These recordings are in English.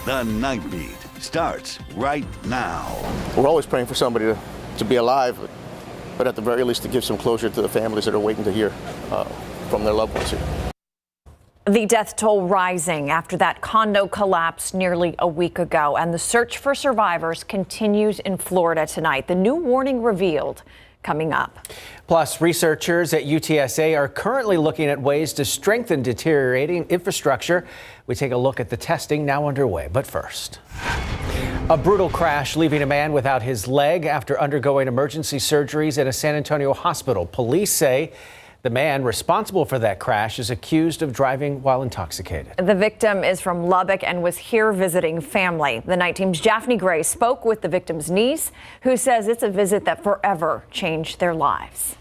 The Nightbeat starts right now. We're always praying for somebody to be alive, but at the very least to give some closure to the families that are waiting to hear from their loved ones here. The death toll rising after that condo collapsed nearly a week ago, and the search for survivors continues in Florida tonight. The new warning revealed coming up. Plus, researchers at UTSA are currently looking at ways to strengthen deteriorating infrastructure. We take a look at the testing now underway. But first, a brutal crash leaving a man without his leg after undergoing emergency surgeries in a San Antonio hospital. Police say the man responsible for that crash is accused of driving while intoxicated. The victim is from Lubbock and was here visiting family. The night team's Daphne Gray spoke with the victim's niece, who says it's a visit that forever changed their lives.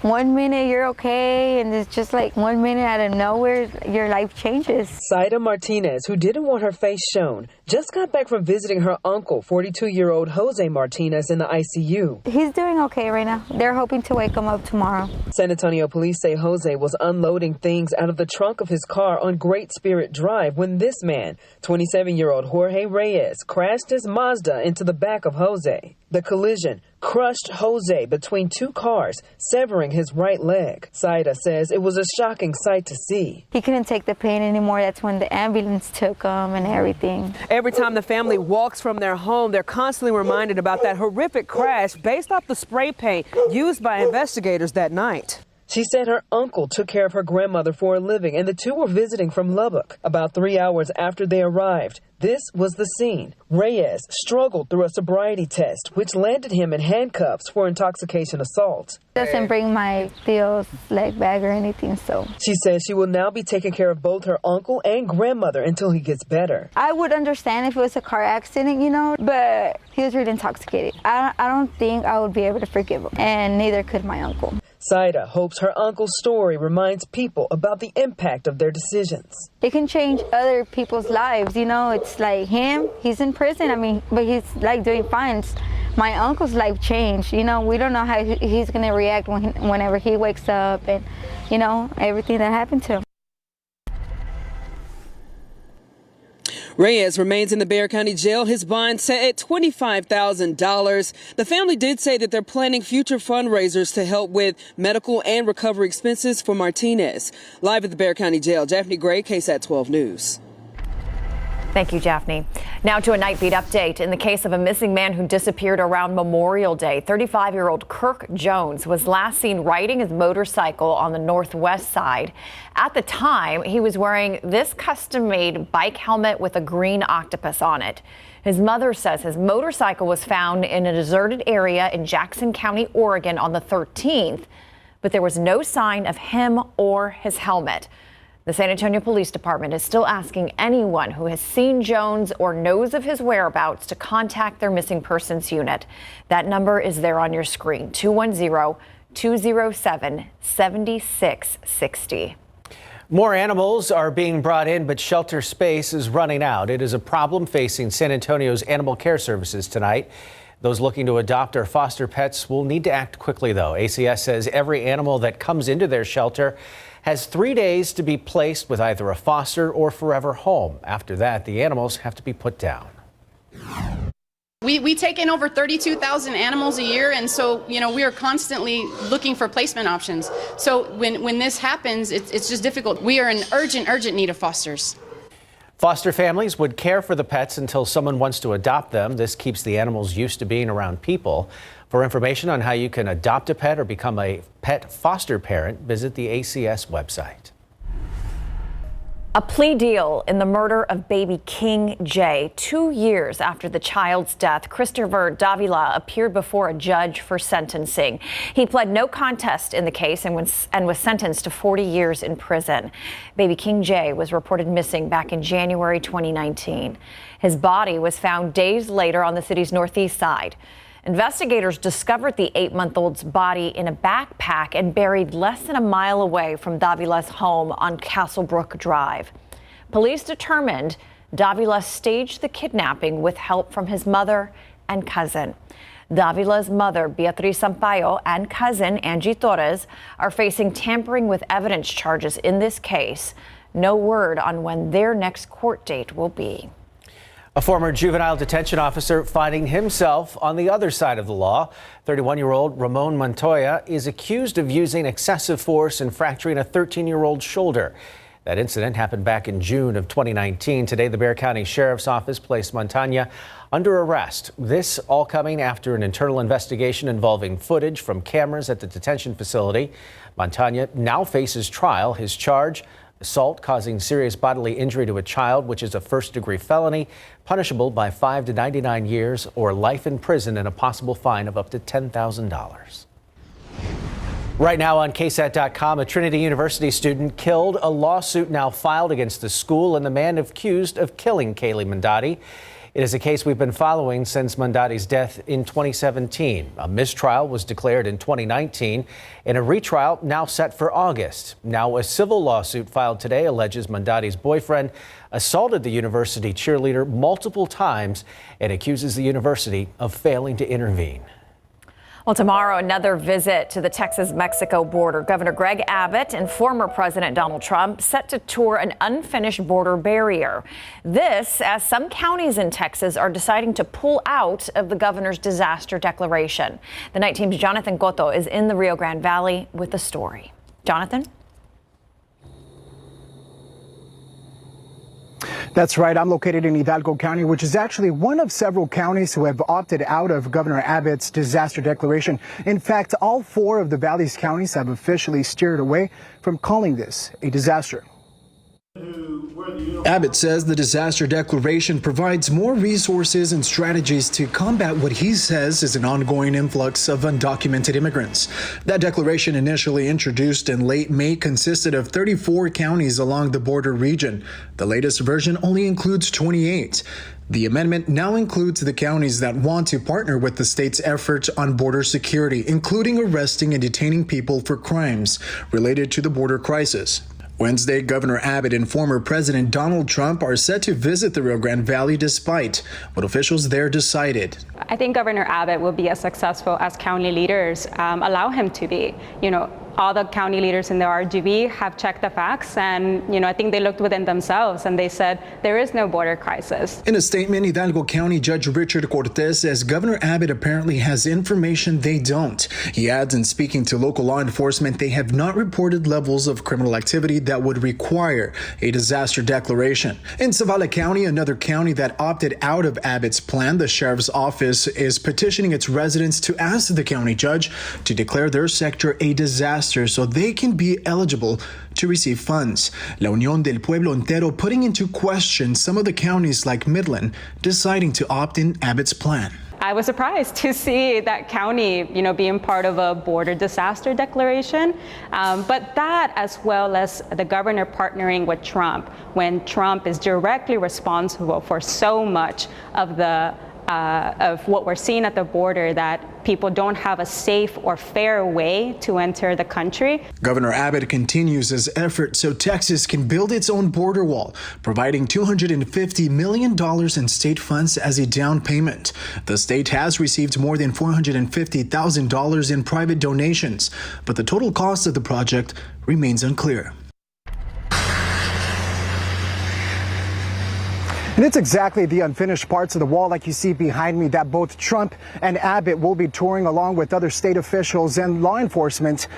1 minute you're okay, and it's just like 1 minute out of nowhere, your life changes. Saida Martinez, who didn't want her face shown, just got back from visiting her uncle, 42-year-old Jose Martinez, in the ICU. He's doing okay right now. They're hoping to wake him up tomorrow. San Antonio police say Jose was unloading things out of the trunk of his car on Great Spirit Drive when this man, 27-year-old Jorge Reyes, crashed his Mazda into the back of Jose. The collision crushed Jose between two cars, severing his right leg. Saida says it was a shocking sight to see. He couldn't take the pain anymore. That's when the ambulance took him and everything. Every time the family walks from their home, they're constantly reminded about that horrific crash based off the spray paint used by investigators that night. She said her uncle took care of her grandmother for a living, and the two were visiting from Lubbock. About 3 hours after they arrived, this was the scene. Reyes struggled through a sobriety test, which landed him in handcuffs for intoxication assault. Doesn't bring my Theo's leg back or anything, so. She says she will now be taking care of both her uncle and grandmother until he gets better. I would understand if it was a car accident, you know, but he was really intoxicated. I don't think I would be able to forgive him, and neither could my uncle. Saida hopes her uncle's story reminds people about the impact of their decisions. It can change other people's lives, you know. It's like him, he's in prison, I mean, but he's like doing fine. My uncle's life changed, you know. We don't know how he's going to react whenever he wakes up and, you know, everything that happened to him. Reyes remains in the Bexar County Jail, his bond set at $25,000. The family did say that they're planning future fundraisers to help with medical and recovery expenses for Martinez. Live at the Bexar County Jail, Daphne Gray, KSAT 12 News. Thank you, Daphne. Now to a Nightbeat update. In the case of a missing man who disappeared around Memorial Day, 35-year-old Kirk Jones was last seen riding his motorcycle on the northwest side. At the time, he was wearing this custom-made bike helmet with a green octopus on it. His mother says his motorcycle was found in a deserted area in Jackson County, Oregon on the 13th, but there was no sign of him or his helmet. The San Antonio Police Department is still asking anyone who has seen Jones or knows of his whereabouts to contact their missing persons unit. That number is there on your screen, 210-207-7660. More animals are being brought in, but shelter space is running out. It is a problem facing San Antonio's animal care services tonight. Those looking to adopt or foster pets will need to act quickly, though. ACS says every animal that comes into their shelter has 3 days to be placed with either a foster or forever home. After that, the animals have to be put down. We take in over 32,000 animals a year, and so, you know, we are constantly looking for placement options. So when this happens, it's just difficult. We are in urgent need of fosters. Foster families would care for the pets until someone wants to adopt them. This keeps the animals used to being around people. For information on how you can adopt a pet or become a pet foster parent, visit the ACS website. A plea deal in the murder of baby King J. 2 years after the child's death, Christopher Davila appeared before a judge for sentencing. He pled no contest in the case and was sentenced to 40 years in prison. Baby King J was reported missing back in January 2019. His body was found days later on the city's northeast side. Investigators discovered the 8-month-old's body in a backpack and buried less than a mile away from Davila's home on Castlebrook Drive. Police determined Davila staged the kidnapping with help from his mother and cousin. Davila's mother, Beatriz Sampaio, and cousin, ANGIE TORRES, are facing tampering with evidence charges in this case. No word on when their next court date will be. A former juvenile detention officer finding himself on the other side of the law. 31-year-old Ramon Montoya is accused of using excessive force and fracturing a 13-year-old's shoulder. That incident happened back in June of 2019. Today, the Bexar County Sheriff's Office placed Montoya under arrest. This all coming after an internal investigation involving footage from cameras at the detention facility. Montoya now faces trial. His charge: assault causing serious bodily injury to a child, which is a first-degree felony, punishable by 5 to 99 years or life in prison and a possible fine of up to $10,000. Right now on KSAT.com, a Trinity University student killed. A lawsuit now filed against the school and the man accused of killing Kaylee Mondati. It is a case we've been following since Mondati's death in 2017. A mistrial was declared in 2019 and a retrial now set for August. Now a civil lawsuit filed today alleges Mondati's boyfriend assaulted the university cheerleader multiple times and accuses the university of failing to intervene. Well, tomorrow, another visit to the Texas-Mexico border. Governor Greg Abbott and former President Donald Trump set to tour an unfinished border barrier. This, as some counties in Texas are deciding to pull out of the governor's disaster declaration. The Night Team's Jonathan Cotto is in the Rio Grande Valley with the story. Jonathan? That's right. I'm located in Hidalgo County, which is actually one of several counties who have opted out of Governor Abbott's disaster declaration. In fact, all 4 of the Valley's counties have officially steered away from calling this a disaster. Abbott says the disaster declaration provides more resources and strategies to combat what he says is an ongoing influx of undocumented immigrants. That declaration, initially introduced in late May, consisted of 34 counties along the border region. The latest version only includes 28. The amendment now includes the counties that want to partner with the state's efforts on border security, including arresting and detaining people for crimes related to the border crisis. Wednesday, Governor Abbott and former President Donald Trump are set to visit the Rio Grande Valley despite what officials there decided. I think Governor Abbott will be as successful as county leaders allow him to be. All the county leaders in the RGV have checked the facts, and I think they looked within themselves and they said there is no border crisis. In a statement, Hidalgo County Judge Richard Cortez says Governor Abbott apparently has information they don't. He adds, in speaking to local law enforcement, they have not reported levels of criminal activity that would require a disaster declaration. In Zavala County, another county that opted out of Abbott's plan, the sheriff's office is petitioning its residents to ask the county judge to declare their sector a disaster so they can be eligible to receive funds. La Unión del Pueblo Entero putting into question some of the counties like Midland deciding to opt in Abbott's plan. I was surprised to see that county, being part of a border disaster declaration. But that, as well as the governor partnering with Trump, when Trump is directly responsible for so much of what we're seeing at the border, that people don't have a safe or fair way to enter the country. Governor Abbott continues his effort so Texas can build its own border wall, providing $250 million in state funds as a down payment. The state has received more than $450,000 in private donations, but the total cost of the project remains unclear. And it's exactly the unfinished parts of the wall like you see behind me that both Trump and Abbott will be touring along with other state officials and law enforcement.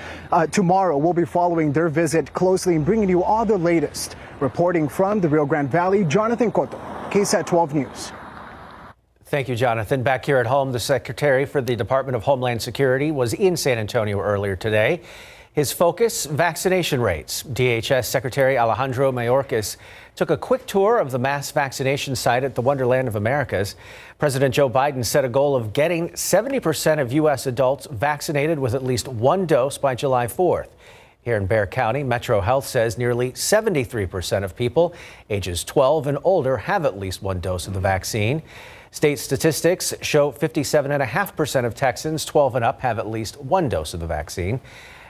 Tomorrow, we'll be following their visit closely and bringing you all the latest. Reporting from the Rio Grande Valley, Jonathan Cotto, KSAT 12 News. Thank you, Jonathan. Back here at home, the Secretary for the Department of Homeland Security was in San Antonio earlier today. His focus, vaccination rates. DHS Secretary Alejandro Mayorkas took a quick tour of the mass vaccination site at the Wonderland of Americas. President Joe Biden set a goal of getting 70% of U.S. adults vaccinated with at least 1 dose by July 4th. Here in Bexar County, Metro Health says nearly 73% of people ages 12 and older have at least 1 dose of the vaccine. State statistics show 57.5% of Texans 12 and up have at least 1 dose of the vaccine.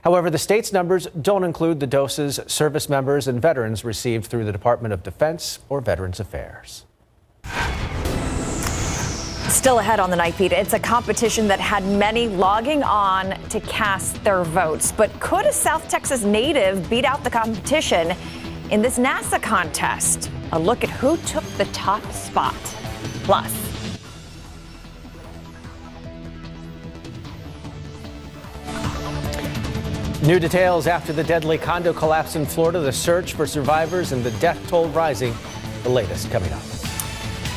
However, the state's numbers don't include the doses service members and veterans received through the Department of Defense or Veterans Affairs. Still ahead on the Nightbeat, it's a competition that had many logging on to cast their votes. But could a South Texas native beat out the competition in this NASA contest? A look at who took the top spot. Plus, new details after the deadly condo collapse in Florida, the search for survivors and the death toll rising. The latest coming up.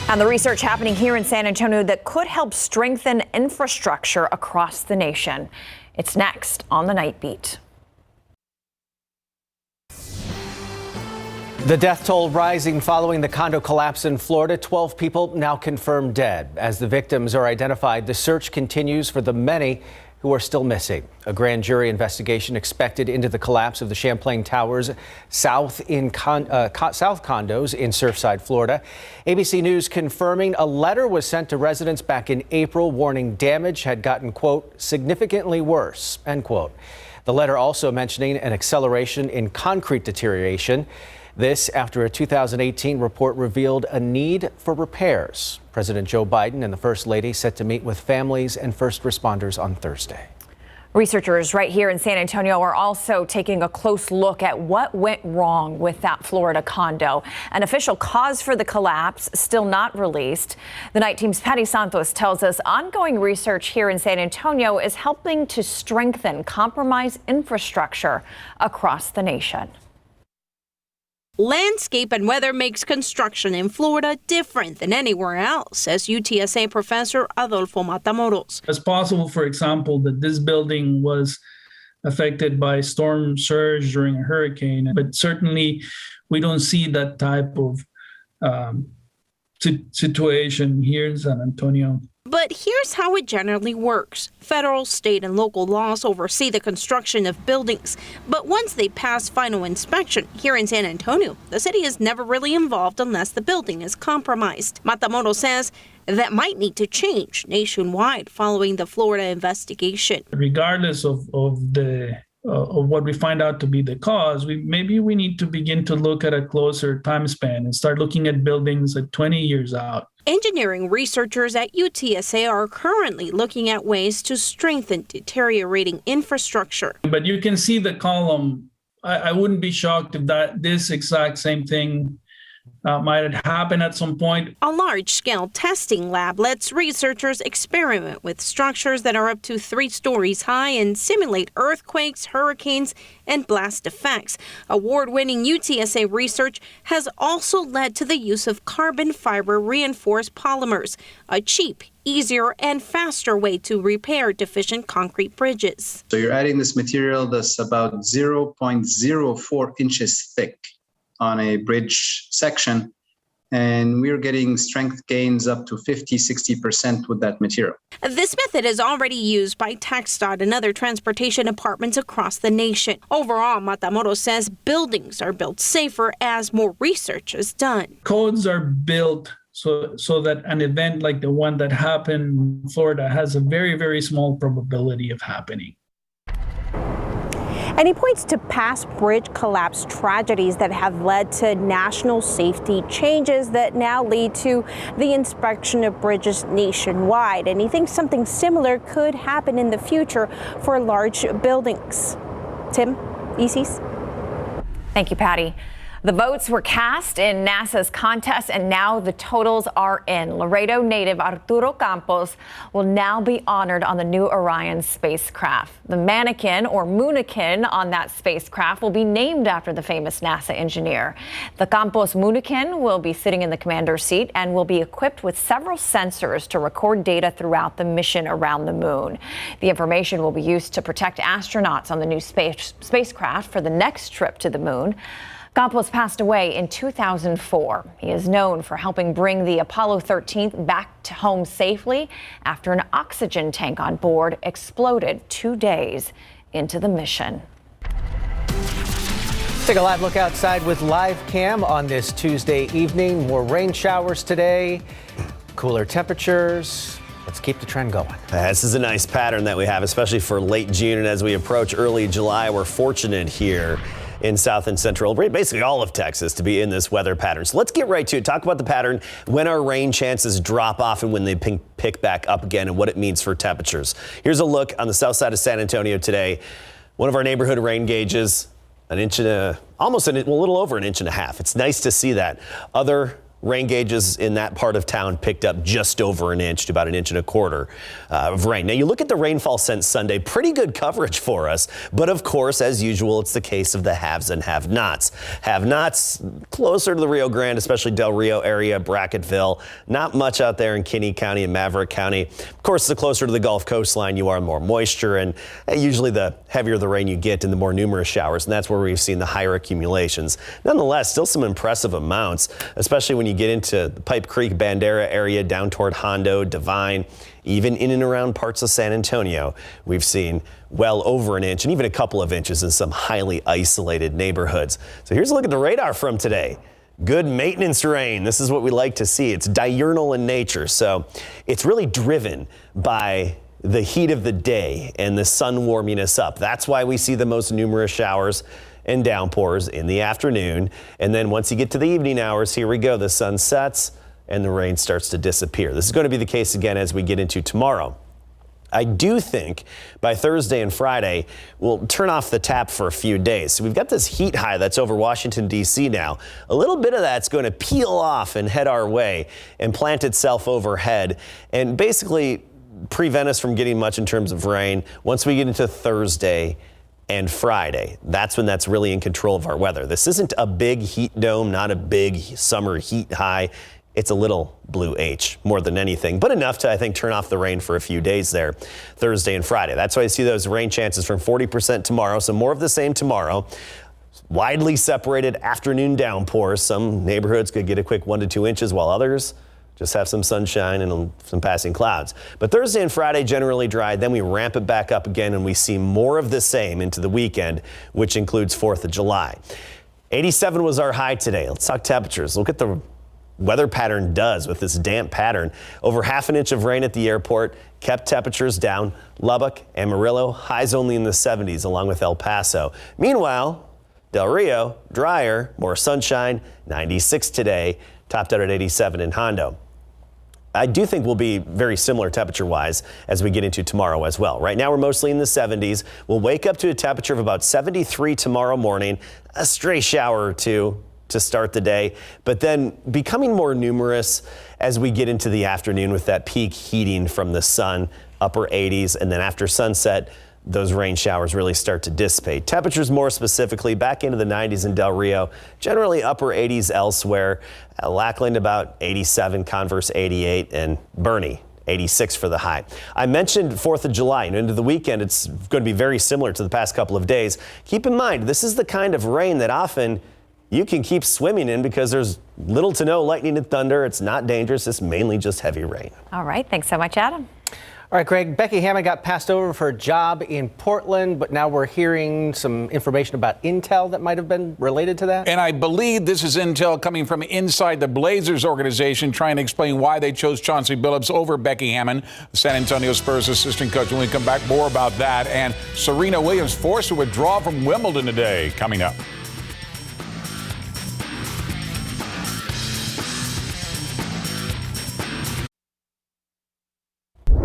and the research happening here in San Antonio that could help strengthen infrastructure across the nation. It's next on the Nightbeat. The death toll rising following the condo collapse in Florida. 12 people now confirmed dead. As the victims are identified, the search continues for the many who are still missing. A grand jury investigation expected into the collapse of the Champlain Towers south condos in Surfside, Florida. ABC News confirming a letter was sent to residents back in April warning damage had gotten, quote, significantly worse, end quote. The letter also mentioning an acceleration in concrete deterioration. This after a 2018 report revealed a need for repairs. President Joe Biden and the First Lady set to meet with families and first responders on Thursday. Researchers right here in San Antonio are also taking a close look at what went wrong with that Florida condo. An official cause for the collapse still not released. The Night Team's Patty Santos tells us ongoing research here in San Antonio is helping to strengthen compromised infrastructure across the nation. Landscape and weather makes construction in Florida different than anywhere else, says UTSA professor Adolfo Matamoros. It's possible, for example, that this building was affected by storm surge during a hurricane, but certainly we don't see that type of situation here in San Antonio. But here's how it generally works. Federal, state, and local laws oversee the construction of buildings. But once they pass final inspection here in San Antonio, the city is never really involved unless the building is compromised. Matamoros says that might need to change nationwide following the Florida investigation. Regardless of what we find out to be the cause, maybe we need to begin to look at a closer time span and start looking at buildings at 20 years out. Engineering researchers at UTSA are currently looking at ways to strengthen deteriorating infrastructure. But you can see the column. I wouldn't be shocked if this exact same thing might have happened at some point. A large-scale testing lab lets researchers experiment with structures that are up to 3 stories high and simulate earthquakes, hurricanes, and blast effects. Award-winning UTSA research has also led to the use of carbon fiber reinforced polymers, a cheap, easier, and faster way to repair deficient concrete bridges. So you're adding this material that's about 0.04 inches thick on a bridge section, and we're getting strength gains up to 50-60% with that material. This method is already used by TxDOT and other transportation departments across the nation. Overall, Matamoros says buildings are built safer as more research is done. Codes are built so that an event like the one that happened in Florida has a very, very small probability of happening. And he points to past bridge collapse tragedies that have led to national safety changes that now lead to the inspection of bridges nationwide. And he thinks something similar could happen in the future for large buildings. Tim, ECs. Thank you, Patty. The votes were cast in NASA's contest, and now the totals are in. Laredo native Arturo Campos will now be honored on the new Orion spacecraft. The mannequin, or moonikin, on that spacecraft will be named after the famous NASA engineer. The Campos moonikin will be sitting in the commander's seat and will be equipped with several sensors to record data throughout the mission around the moon. The information will be used to protect astronauts on the new spacecraft for the next trip to the moon. Campos passed away in 2004. He is known for helping bring the Apollo 13 back to home safely after an oxygen tank on board exploded 2 days into the mission. Take a live look outside with live cam on this Tuesday evening. More rain showers today, cooler temperatures. Let's keep the trend going. This is a nice pattern that we have, especially for late June. And as we approach early July, we're fortunate here in South and Central, basically all of Texas, to be in this weather pattern. So let's get right to it. Talk about the pattern, when our rain chances drop off and when they pick back up again, and what it means for temperatures. Here's a look on the south side of San Antonio today. One of our neighborhood rain gauges, almost a little over 1.5 inches. It's nice to see that. Other rain gauges in that part of town picked up just over an inch to about 1.25 inches of rain. Now, you look at the rainfall since Sunday, pretty good coverage for us. But of course, as usual, it's the case of the haves and have-nots. Have-nots closer to the Rio Grande, especially Del Rio area, Bracketville. Not much out there in Kinney County and Maverick County. Of course, the closer to the Gulf coastline you are, the more moisture, and usually the heavier the rain you get and the more numerous showers, and that's where we've seen the higher accumulations. Nonetheless, still some impressive amounts, especially when you get into the Pipe Creek, Bandera area, down toward Hondo, Divine, even in and around parts of San Antonio. We've seen well over an inch and even a couple of inches in some highly isolated neighborhoods. So here's a look at the radar from today. Good maintenance rain. This is what we like to see. It's diurnal in nature, so it's really driven by the heat of the day and the sun warming us up. That's why we see the most numerous showers and downpours in the afternoon. And then once you get to the evening hours, here we go. The sun sets and the rain starts to disappear. This is going to be the case again as we get into tomorrow. I do think by Thursday and Friday, we'll turn off the tap for a few days. So we've got this heat high that's over Washington, D.C. now. A little bit of that's going to peel off and head our way and plant itself overhead and basically prevent us from getting much in terms of rain once we get into Thursday and Friday. That's when that's really in control of our weather. This isn't a big heat dome, not a big summer heat high. It's a little blue H more than anything, but enough to, I think, turn off the rain for a few days there, Thursday and Friday. That's why I see those rain chances from 40% tomorrow, so more of the same tomorrow. Widely separated afternoon downpours. Some neighborhoods could get a quick 1 to 2 inches, while others just have some sunshine and some passing clouds. But Thursday and Friday generally dry. Then we ramp it back up again and we see more of the same into the weekend, which includes 4th of July. 87 was our high today. Let's talk temperatures. Look at the weather pattern does with this damp pattern. Over 1/2 inch of rain at the airport kept temperatures down. Lubbock, Amarillo, highs only in the 70s along with El Paso. Meanwhile, Del Rio, drier, more sunshine, 96 today, topped out at 87 in Hondo. I do think we'll be very similar temperature-wise as we get into tomorrow as well. Right now, we're mostly in the 70s. We'll wake up to a temperature of about 73 tomorrow morning, a stray shower or two to start the day, but then becoming more numerous as we get into the afternoon with that peak heating from the sun, upper 80s, and then after sunset, those rain showers really start to dissipate. Temperatures more specifically back into the 90s in Del Rio, generally upper 80s elsewhere. Lackland about 87, Converse 88, and Bernie 86 for the high. I mentioned 4th of July and into the weekend, it's going to be very similar to the past couple of days. Keep in mind, this is the kind of rain that often you can keep swimming in because there's little to no lightning and thunder. It's not dangerous. It's mainly just heavy rain. All right. Thanks so much, Adam. All right, Greg, Becky Hammond got passed over for a job in Portland, but now we're hearing some information about intel that might have been related to that. And I believe this is intel coming from inside the Blazers organization trying to explain why they chose Chauncey Billups over Becky Hammond, San Antonio Spurs assistant coach. When we come back, more about that. And Serena Williams forced to withdraw from Wimbledon today. Coming up.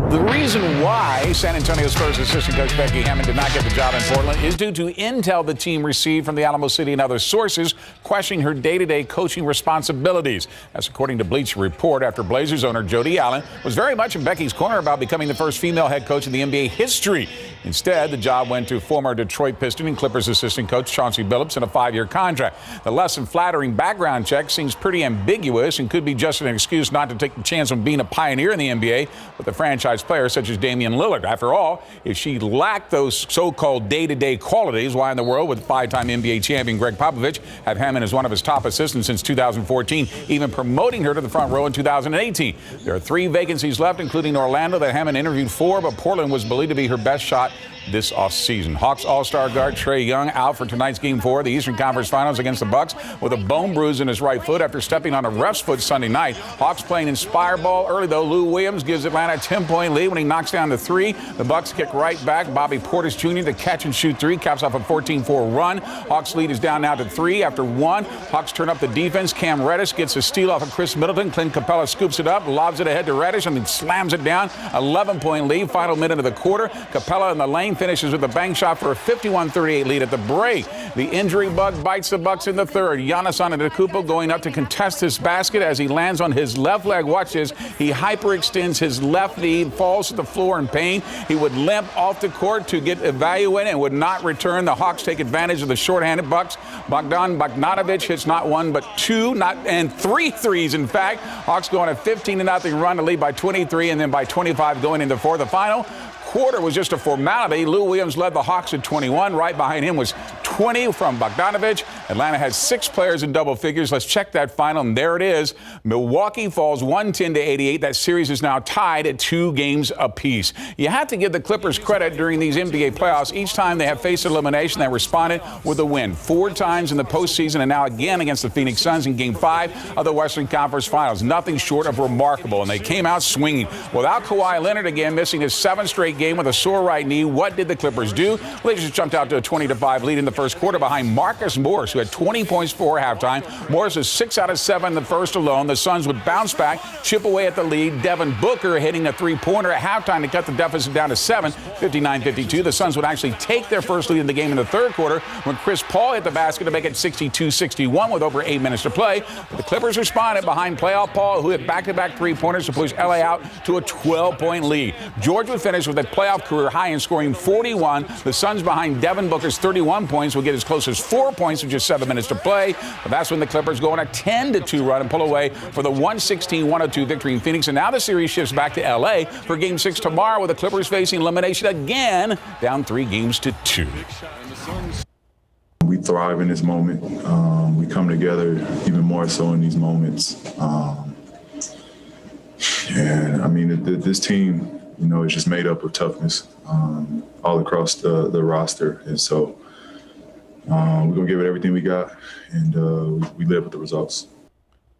The reason why San Antonio Spurs assistant coach Becky Hammond did not get the job in Portland is due to intel the team received from the Alamo City and other sources questioning her day-to-day coaching responsibilities. That's according to Bleacher Report after Blazers owner Jody Allen was very much in Becky's corner about becoming the first female head coach in the NBA history. Instead, the job went to former Detroit Piston and Clippers assistant coach Chauncey Billups in a 5-year contract. The less than flattering background check seems pretty ambiguous and could be just an excuse not to take the chance on being a pioneer in the NBA with the franchise players such as Damian Lillard. After all, if she lacked those so-called day-to-day qualities, why in the world would 5-time NBA champion Greg Popovich have Hammond as one of his top assistants since 2014, even promoting her to the front row in 2018? There are 3 vacancies left, including Orlando that Hammond interviewed for, but Portland was believed to be her best shot this offseason. Hawks All-Star guard Trae Young out for tonight's Game 4 of the Eastern Conference Finals against the Bucks with a bone bruise in his right foot after stepping on a ref's foot Sunday night. Hawks playing inspire ball early, though. Lou Williams gives Atlanta a 10-point lead when he knocks down the 3. The Bucks kick right back. Bobby Portis Jr. the catch-and-shoot 3 caps off a 14-4 run. Hawks lead is down now to 3 after 1. Hawks turn up the defense. Cam Reddish gets a steal off of Chris Middleton. Clint Capella scoops it up, lobs it ahead to Reddish, and then slams it down. 11-point lead, final minute of the quarter. Capella in the lane. Rain finishes with a bank shot for a 51-38 lead at the break. The injury bug bites the Bucks in the third. Giannis Antetokounmpo going up to contest this basket as he lands on his left leg. Watch this. He hyperextends his left knee, falls to the floor in pain. He would limp off the court to get evaluated and would not return. The Hawks take advantage of the shorthanded Bucks. Bogdan Bogdanovic hits not one but two, and three threes, in fact. Hawks go on a 15-0 run to lead by 23 and then by 25 going into the fourth. The final quarter was just a formality. Lou Williams led the Hawks at 21. Right behind him was 20 from Bogdanovic. Atlanta has 6 players in double figures. Let's check that final, and there it is. Milwaukee falls 110-88. That series is now tied at 2 games apiece. You have to give the Clippers credit during these NBA playoffs. Each time they have faced elimination, they responded with a win. 4 times in the postseason and now again against the Phoenix Suns in Game 5 of the Western Conference Finals. Nothing short of remarkable, and they came out swinging. Without Kawhi Leonard again missing his 7th straight game with a sore right knee, what did the Clippers do? Well, they just jumped out to a 20-5 lead in the first quarter behind Marcus Morris, who had 20 points before halftime. Morris is 6 out of 7 in the first alone. The Suns would bounce back, chip away at the lead. Devin Booker hitting a three-pointer at halftime to cut the deficit down to 7, 59-52. The Suns would actually take their first lead in the game in the third quarter when Chris Paul hit the basket to make it 62-61 with over 8 minutes to play. But the Clippers responded behind playoff Paul, who hit back-to-back three-pointers to push LA out to a 12-point lead. George would finish with a playoff career high in scoring 41. The Suns behind Devin Booker's 31 points will get as close as 4 points with just 7 minutes to play. But that's when the Clippers go on a 10-2 run and pull away for the 116-102 victory in Phoenix. And now the series shifts back to LA for Game 6 tomorrow, with the Clippers facing elimination again, down 3-2. We thrive in this moment. We come together even more so in these moments. And I mean, this team, you know, is just made up of toughness all across the roster. And so we're going to give it everything we got, and we live with the results.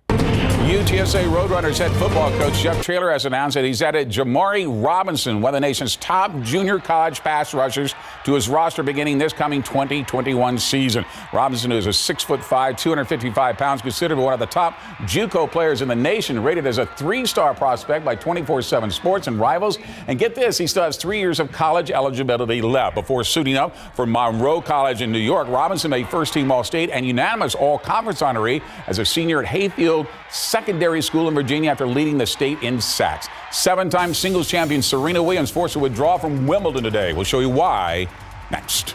UTSA Roadrunners head football coach Jeff Traylor has announced that he's added Jamari Robinson, one of the nation's top junior college pass rushers, to his roster beginning this coming 2021 season. Robinson, who is a 6'5", 255 pounds, considered one of the top JUCO players in the nation, rated as a 3-star prospect by 24/7 Sports and Rivals. And get this, he still has 3 years of college eligibility left before suiting up for Monroe College in New York. Robinson made first-team All-State and unanimous All-Conference honoree as a senior at Hayfield Secondary School in Virginia after leading the state in sacks. 7-time singles champion Serena Williams forced to withdraw from Wimbledon today. We'll show you why next.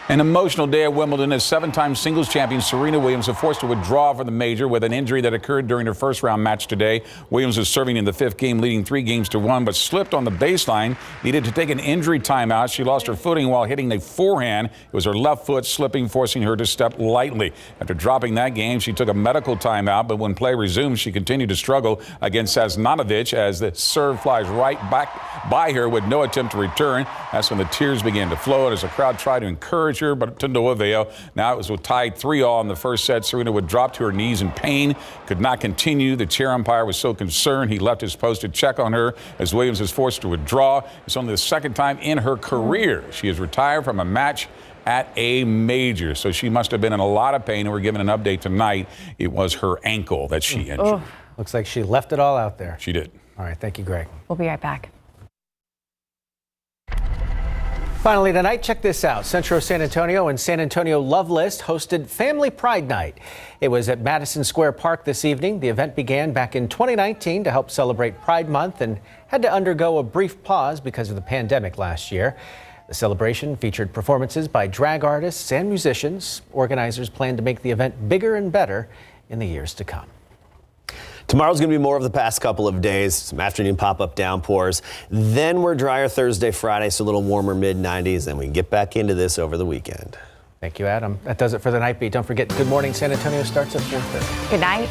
An emotional day at Wimbledon as 7-time singles champion Serena Williams was forced to withdraw from the major with an injury that occurred during her first-round match today. Williams was serving in the 5th game, leading 3-1, but slipped on the baseline, needed to take an injury timeout. She lost her footing while hitting a forehand. It was her left foot slipping, forcing her to step lightly. After dropping that game, she took a medical timeout, but when play resumed, she continued to struggle against Sasnovic as the serve flies right back by her with no attempt to return. That's when the tears began to flow, and as the crowd tried to encourage her, but to no avail. Now it was tied 3-all in the first set. Serena would drop to her knees in pain, could not continue. The chair umpire was so concerned he left his post to check on her as Williams is forced to withdraw. It's only the 2nd time in her career she has retired from a match at a major. So she must have been in a lot of pain, and we're given an update tonight. It was her ankle that she injured. Oh, looks like she left it all out there. She did. All right, thank you, Greg. We'll be right back. Finally tonight, check this out. Centro San Antonio and San Antonio Love List hosted Family Pride Night. It was at Madison Square Park this evening. The event began back in 2019 to help celebrate Pride Month and had to undergo a brief pause because of the pandemic last year. The celebration featured performances by drag artists and musicians. Organizers plan to make the event bigger and better in the years to come. Tomorrow's going to be more of the past couple of days. Some afternoon pop-up downpours. Then we're drier Thursday, Friday, so a little warmer mid-90s. And we can get back into this over the weekend. Thank you, Adam. That does it for the Night Beat. Don't forget, Good Morning San Antonio starts at 4:30. Good night.